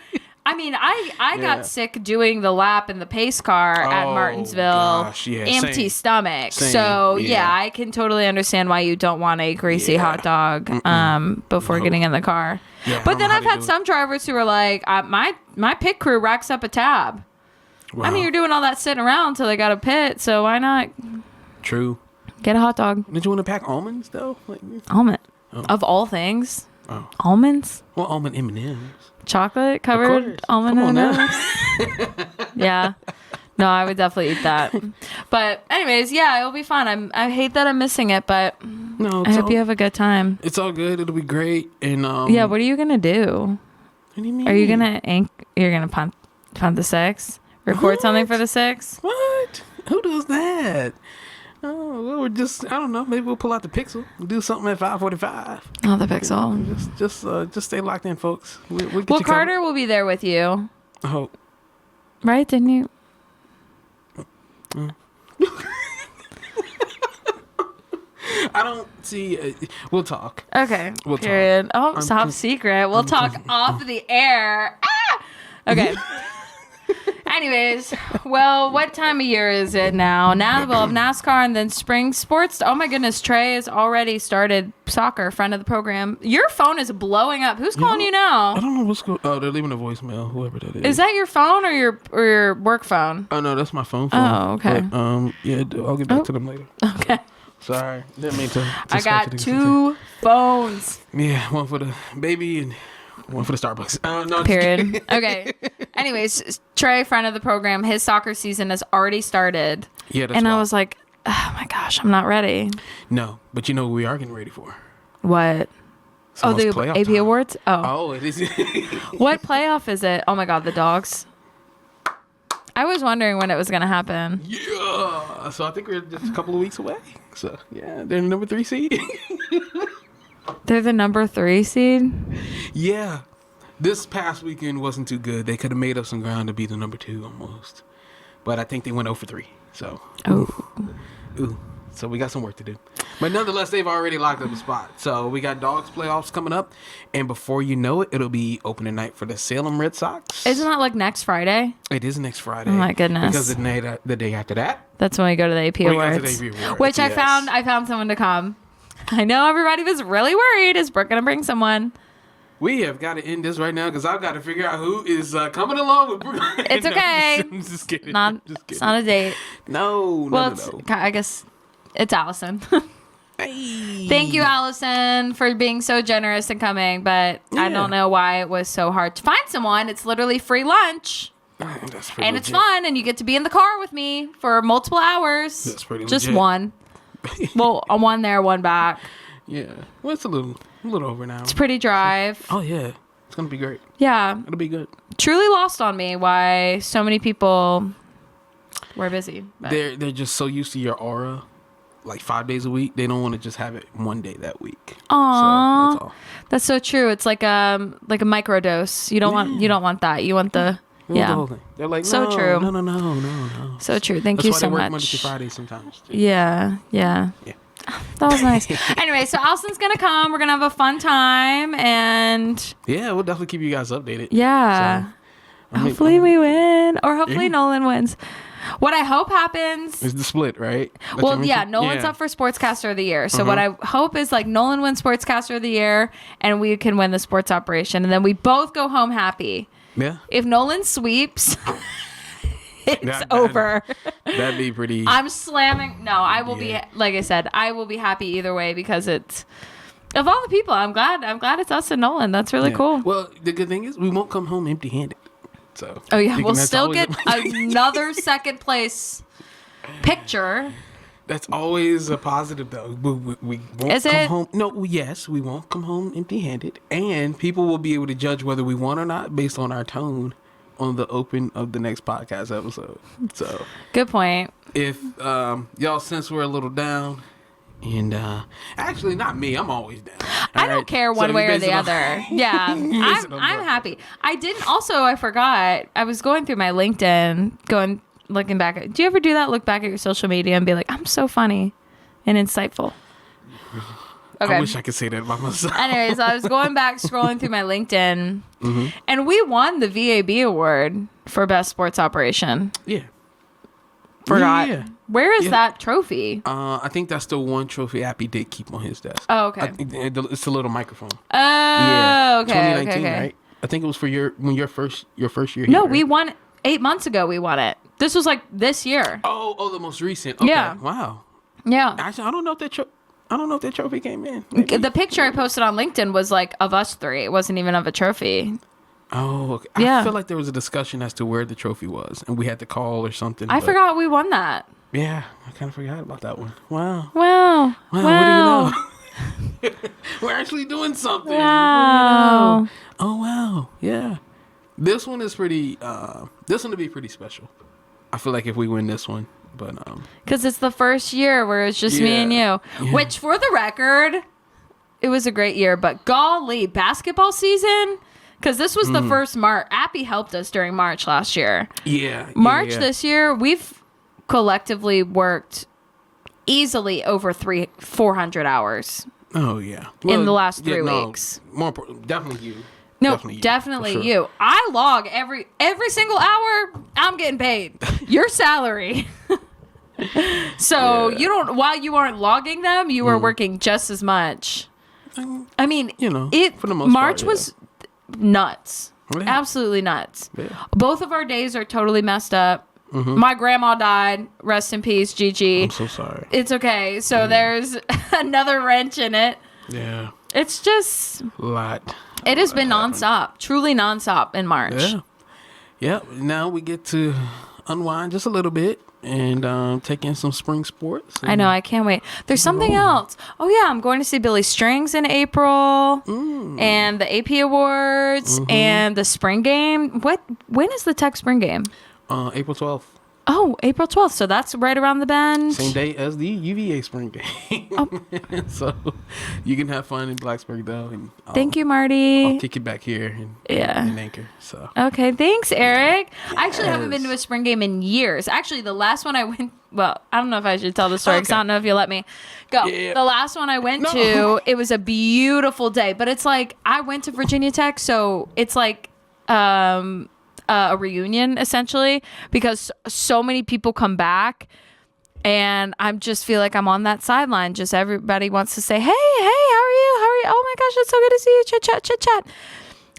I mean, I got sick doing the lap in the pace car at Martinsville, gosh, yeah, empty same. stomach. Same, So yeah. I can totally understand why you don't want a greasy hot dog before getting in the car. Yeah, I But don't then know how I've they had do it. some drivers who are like, my pit crew racks up a tab. Wow. I mean, you're doing all that sitting around until they got a pit, so why not True. get a hot dog? Did you want to pack almonds though? Like, Almond. Of all things. Oh. Almonds? well, almond M&Ms. Chocolate course. covered almond Come on now. M&Ms? Yeah. No, I would definitely eat that. But anyways, yeah, it'll be fun. I hate that I'm missing it, but No, I hope you have a good time. It's all good. It'll be great. And Yeah, what are you gonna do? What do you mean? Are you gonna punt the 6? Record something for the 6? What? Who does that? Oh, well, we're just, I don't know. Maybe we'll pull out the Pixel and do something at 5:45. Oh, the Pixel. Just stay locked in, folks. We'll get Well, you Carter will be there with you, covered. I hope. right? Didn't you? I don't see. We'll talk. Okay. We'll talk. Period. Oh, top I'm- secret. We'll talk off the air. Ah! Okay. Anyways, well, what time of year is it now? Now we'll have NASCAR and then spring sports. Oh my goodness, Trey has already started soccer, friend of the program. Your phone is blowing up. Who's calling you now? I don't know what's going. Oh, they're leaving a voicemail. Whoever that is. Is that your phone or your work phone? Oh no, that's my phone. Oh, okay. But, yeah, I'll get back to them later. Okay. Sorry, didn't mean to. I got 2 phones. Yeah, one for the baby and one for the Starbucks. No, Period. Okay. Anyways, Trey, friend of the program, his soccer season has already started. Yeah, that's and I wild. was like, oh my gosh, I'm not ready. No, but you know what we are getting ready for. What? It's Oh, almost the playoff AP time. Awards? Oh. Oh, it is. What playoff is it? Oh my God, the dogs. I was wondering when it was going to happen. Yeah. So I think we're just a couple of weeks away. So yeah, they're number 3 seed. They're the number 3 seed? Yeah. This past weekend wasn't too good. They could have made up some ground to be the number 2 almost. But I think they went 0 for 3. So. Oh. Ooh. So we got some work to do. But nonetheless, they've already locked up a spot. So we got Dogs playoffs coming up. And before you know it, it'll be opening night for the Salem Red Sox. Isn't that like next Friday? It is next Friday. Oh my goodness. Because the day after that. That's when we go to the AP We go to Awards. the AP Awards, Which yes. I found someone to come. I know everybody was really worried. Is Brooke going to bring someone? We have got to end this right now because I've got to figure out who is coming along with Brooke. It's okay. I'm just kidding. It's not a date. No. Well, I guess it's Allison. Hey. Thank you, Allison, for being so generous and coming. But I don't know why it was so hard to find someone. It's literally free lunch. That's pretty And it's legit. fun. And you get to be in the car with me for multiple hours. That's pretty Just legit. one. Well, one there, one back. Yeah. Well, it's a little over an hour. It's a pretty drive. Oh, yeah. It's going to be great. Yeah. It'll be good. Truly lost on me why so many people were busy. But They're just so used to your aura. Like 5 days a week. They don't want to just have it one day that week. Aww. So that's all. That's so true. It's like a microdose. You don't want that. You want the They want the whole thing. They're like, So no, true. No. So true. Thank That's you why so they work much. Monday to Friday sometimes. Too. Yeah. Yeah. That was nice. Anyway, so Allison's gonna come. We're gonna have a fun time, and Yeah, we'll definitely keep you guys updated. yeah, So, hopefully we win, or hopefully Yeah. Nolan wins. What I hope happens. It's the split, right? That you Well, yeah, mentioned? Nolan's up for Sportscaster of the Year. So what I hope is like Nolan wins Sportscaster of the Year, and we can win the sports operation, and then we both go home happy. Yeah. If Nolan sweeps, it's That- over. That'd be pretty. I'm slamming. No, I will Yeah. be, like I said, I will be happy either way because it's, of all the people, I'm glad it's us and Nolan. That's really yeah. cool. Well, the good thing is we won't come home empty-handed. So. Oh yeah, you we'll can- that's still always get a- another second place picture. That's always a positive, though. We won't Is come it? home. No, yes, we won't come home empty-handed, and people will be able to judge whether we won or not based on our tone on the open of the next podcast episode. So, Good point. if y'all sense we're a little down, and actually not me, I'm always down. I don't care one way or the other. Yeah, base it on I'm Brooke. happy. I didn't. Also, I forgot. I was going through my LinkedIn, looking back. Do you ever do that? Look back at your social media and be like, I'm so funny and insightful. Okay. I wish I could say that about myself. Anyways, I was going back scrolling through my LinkedIn, and we won the VAB award for best sports operation. Yeah. Forgot. Yeah. Where is Yeah. that trophy? I think that's the one trophy Appy did keep on his desk. Oh, okay. I think it's a little microphone. Oh, okay, 2019, okay. right? I think it was for your first year. No, here, we right? won 8 months ago. We won it. This was like this year. Oh, the most recent. Okay. Yeah. Wow. Yeah. Actually, I don't know if that trophy came in. Maybe. The picture I posted on LinkedIn was like of us three. It wasn't even of a trophy. Oh, okay. Yeah. I feel like there was a discussion as to where the trophy was, and we had to call or something. I but- forgot we won that. Yeah, I kind of forgot about that one. Wow. Wow. Wow. What do you know? We're actually doing something. Wow. What do you know? Oh wow. Yeah. This one is pretty. This one will be pretty special. I feel like if we win this one, but Because it's the first year where it's just me Yeah. and you. Yeah. Which, for the record, it was a great year. But golly, basketball season. Because this was the first March. Appy helped us during March last year. yeah. March yeah. this year, we've collectively worked easily over 400 hours Oh yeah. in the last 3 weeks. More important, definitely you. No, for definitely sure. you. I log every single hour. I'm getting paid your salary. So Yeah. you don't. While you aren't logging them, you were working just as much. I mean, for the most March part, yeah. was nuts, Yeah. absolutely nuts. Yeah. Both of our days are totally messed up. My grandma died. Rest in peace, Gigi. I'm so sorry. It's okay. So there's another wrench in it. Yeah, It's just. a lot. It has been nonstop, truly nonstop in March. Yeah. Yep. Now we get to unwind just a little bit and take in some spring sports. I know. I can't wait. There's something else. Oh, yeah. I'm going to see Billy Strings in April and the AP Awards and the spring game. When is the Tech spring game? April 12th. Oh, April 12th. So that's right around the bend. Same day as the UVA spring game. So you can have fun in Blacksburg, though. And Thank you, Marty. I'll kick it back here in Anchor. So. Okay, thanks, Eric. I actually haven't been to a spring game in years. Actually, the last one I went, well, I don't know if I should tell the story because I don't know if you'll let me go. Yeah. The last one I went to, it was a beautiful day, but it's like I went to Virginia Tech, so it's like a reunion essentially because so many people come back. And I just feel like I'm on that sideline. Just everybody wants to say, hey, how are you? Oh my gosh, it's so good to see you. Chit chat.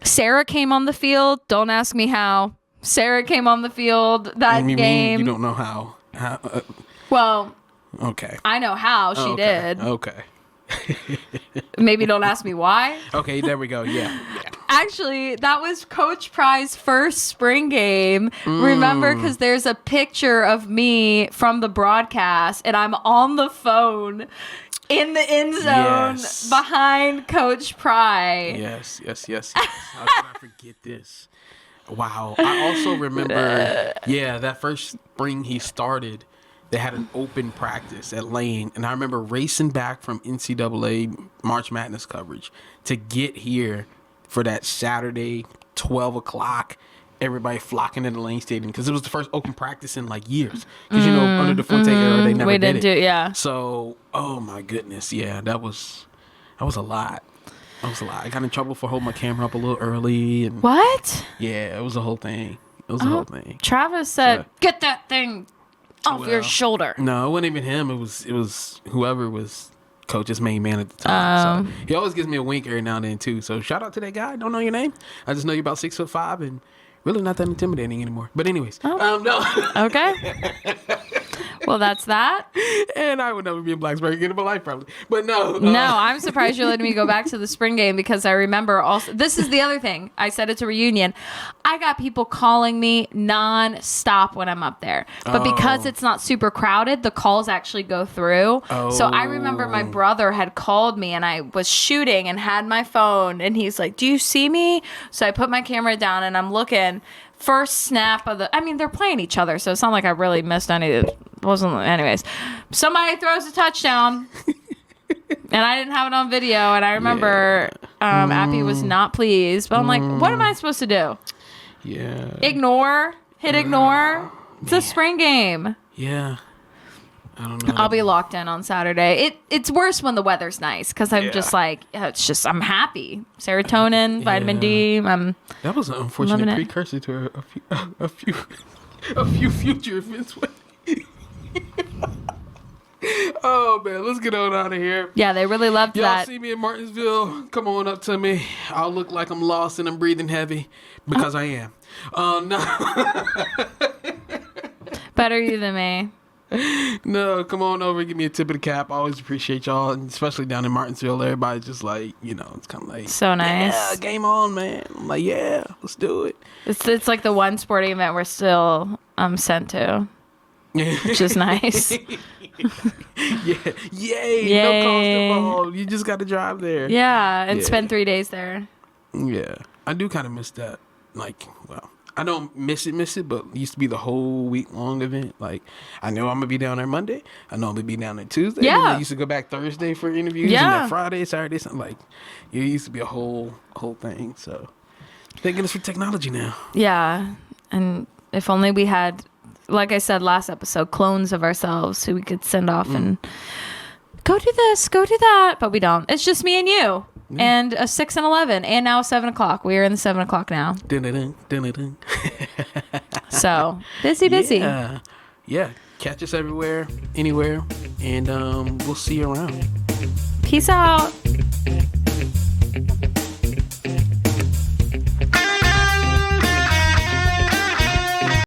Sarah came on the field. Don't ask me how. Sarah came on the field that You game. mean you don't know how? Well, Okay. I know how she did. Okay. Maybe don't ask me why. Okay, there we go. Yeah. Actually, that was Coach Pry's first spring game. Remember, because there's a picture of me from the broadcast, and I'm on the phone in the end zone behind Coach Pry. Yes. How can I forget this? Wow. I also remember, that first spring he started, they had an open practice at Lane, and I remember racing back from NCAA March Madness coverage to get here for that Saturday, 12 o'clock, everybody flocking into Lane Stadium because it was the first open practice in like years. Because, under the Fuente era, they never We did didn't it. do, yeah. So, oh my goodness, yeah, that was a lot. That was a lot. I got in trouble for holding my camera up a little early. And What? yeah, it was a whole thing. It was a whole thing. Travis said, Yeah. get that thing off your shoulder. No, it wasn't even him. It was whoever was Coach's main man at the time. So he always gives me a wink every now and then too. So shout out to that guy. Don't know your name. I just know you're about 6'5" and really not that intimidating anymore. But anyways, no. Okay. Well, that's that. And I would never be in Blacksburg again in my life probably. But no. No, I'm surprised you're letting me go back to the spring game because I remember also. This is the other thing. I said it's a reunion. I got people calling me non-stop when I'm up there. But because it's not super crowded, the calls actually go through. So I remember my brother had called me and I was shooting and had my phone. And he's like, do you see me? So I put my camera down and I'm looking. First snap of they're playing each other, so it's not like I really missed any. Anyways, somebody throws a touchdown, and I didn't have it on video. And I remember Appy was not pleased, but I'm like, what am I supposed to do? Yeah. Ignore? Hit ignore? It's a spring game. Yeah. I don't know. I'll be locked in on Saturday. It's worse when the weather's nice because I'm just like, I'm happy. Serotonin, vitamin D. That was an unfortunate precursor to a few future events. Oh man, let's get on out of here. Yeah, they really loved Y'all that. see me in Martinsville? Come on up to me. I'll look like I'm lost and I'm breathing heavy because I am. No. Better you than me. No, come on over and give me a tip of the cap. I always appreciate y'all, and especially down in Martinsville. Everybody's just like, it's kind of like, So nice. yeah, game on, man. I'm like, yeah, let's do it. It's like the one sporting event we're still sent to, which is nice. Yeah, yay, no cost involved. You just got to drive there. Yeah, and spend 3 days there. Yeah, I do kind of miss that. Like, well, I don't miss it, but it used to be the whole week long event. Like, I know I'm gonna be down there Monday. I know I'm gonna be down there Tuesday. Yeah. And I used to go back Thursday for interviews. Yeah. And then Friday, Saturday, something like. It used to be a whole thing. So, thank goodness for technology now. Yeah, and if only we had, like I said last episode, clones of ourselves who we could send off and go do this, go do that, but we don't. It's just me and you. and a 6 and 11, and now 7 o'clock. We are in the 7 o'clock now. Dun-dun-dun, dun-dun-dun. So busy. Yeah. Catch us everywhere, anywhere, and we'll see you around. Peace out.